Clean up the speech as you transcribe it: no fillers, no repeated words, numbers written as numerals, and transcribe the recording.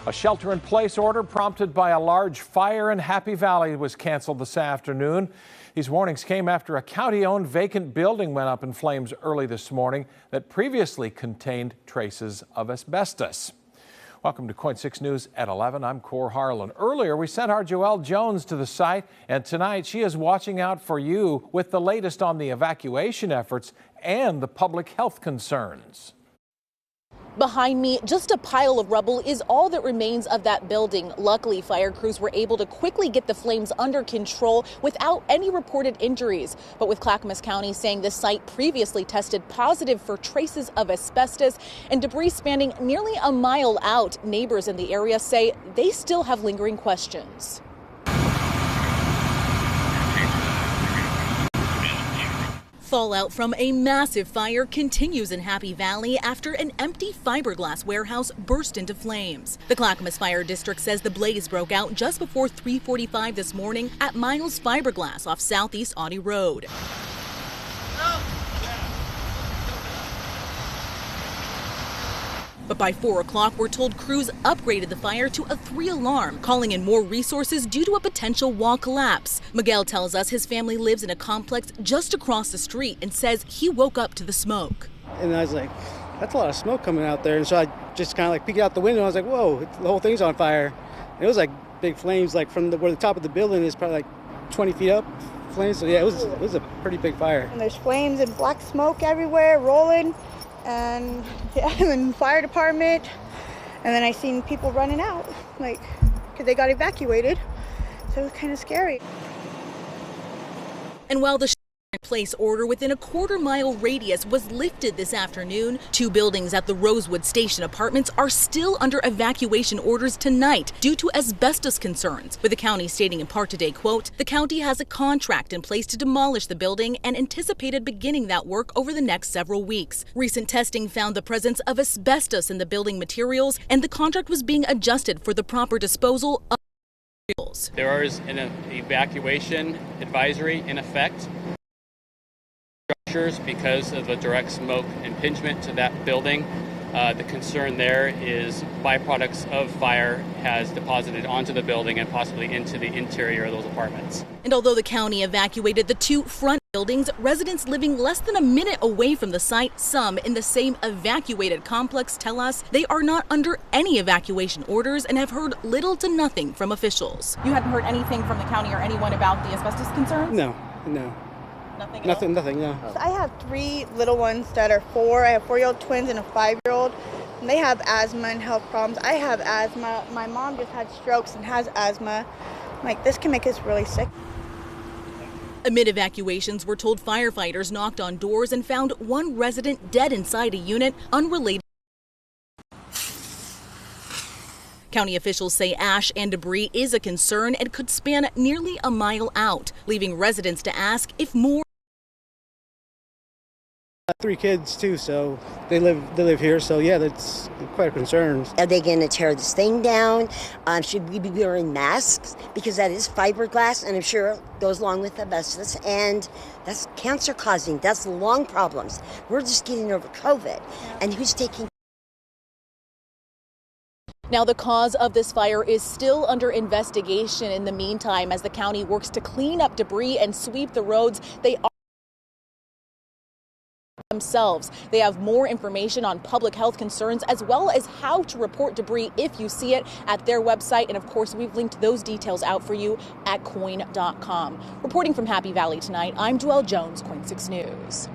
A shelter-in-place order prompted by a large fire in Happy Valley was canceled this afternoon. These warnings came after a county-owned vacant building went up in flames early this morning that previously contained traces of asbestos. Welcome to KOIN 6 News at 11. I'm Cor Harlan. Earlier, we sent our Joelle Jones to the site, and tonight she is watching out for you with the latest on the evacuation efforts and the public health concerns. Behind me, just a pile of rubble is all that remains of that building. Luckily, fire crews were able to quickly get the flames under control without any reported injuries. But with Clackamas County saying the site previously tested positive for traces of asbestos and debris spanning nearly a mile out, neighbors in the area say they still have lingering questions. Fallout from a massive fire continues in Happy Valley after an empty fiberglass warehouse burst into flames. The Clackamas Fire District says the blaze broke out just before 3:45 this morning at Miles Fiberglass off Southeast Audie Road. But by 4 o'clock, we're told crews upgraded the fire to a 3-alarm, calling in more resources due to a potential wall collapse. Miguel tells us his family lives in a complex just across the street and says he woke up to the smoke. And I was like, that's a lot of smoke coming out there. And so I just kind of like peeked out the window. I was like, whoa, the whole thing's on fire. And it was like big flames, like from where the top of the building is probably like 20 feet up. Flames. So yeah, it was a pretty big fire. And there's flames and black smoke everywhere rolling. And yeah, I'm in the fire department, and then I seen people running out, like, because they got evacuated, so it was kind of scary. And while the shelter-in-place order within a quarter-mile radius was lifted this afternoon, 2 buildings at the Rosewood Station Apartments are still under evacuation orders tonight due to asbestos concerns, with the county stating in part today, quote, the county has a contract in place to demolish the building and anticipated beginning that work over the next several weeks. Recent testing found the presence of asbestos in the building materials, and the contract was being adjusted for the proper disposal of materials. There is an evacuation advisory in effect because of the direct smoke impingement to that building. The concern there is byproducts of fire has deposited onto the building and possibly into the interior of those apartments. And although the county evacuated the 2 front buildings, residents living less than a minute away from the site, some in the same evacuated complex, tell us they are not under any evacuation orders and have heard little to nothing from officials. You hadn't heard anything from the county or anyone about the asbestos concerns? No. Nothing, no. So I have 3 little ones that are 4. I have 4-year-old twins and a 5-year-old. And they have asthma and health problems. I have asthma. My mom just had strokes and has asthma. Like, this can make us really sick. Amid evacuations, we're told firefighters knocked on doors and found 1 resident dead inside a unit unrelated. County officials say ash and debris is a concern and could span nearly a mile out, leaving residents to ask if more. 3 kids too, so they live here, so yeah, that's quite a concern. Are they going to tear this thing down? Should we be wearing masks? Because that is fiberglass, and I'm sure it goes along with asbestos, and that's cancer causing. That's lung problems. We're just getting over COVID, and who's taking? Now, the cause of this fire is still under investigation. In the meantime, as the county works to clean up debris and sweep the roads, they are themselves. They have more information on public health concerns as well as how to report debris if you see it at their website. And of course, we've linked those details out for you at KOIN.com. Reporting from Happy Valley tonight, I'm Joelle Jones, KOIN 6 News.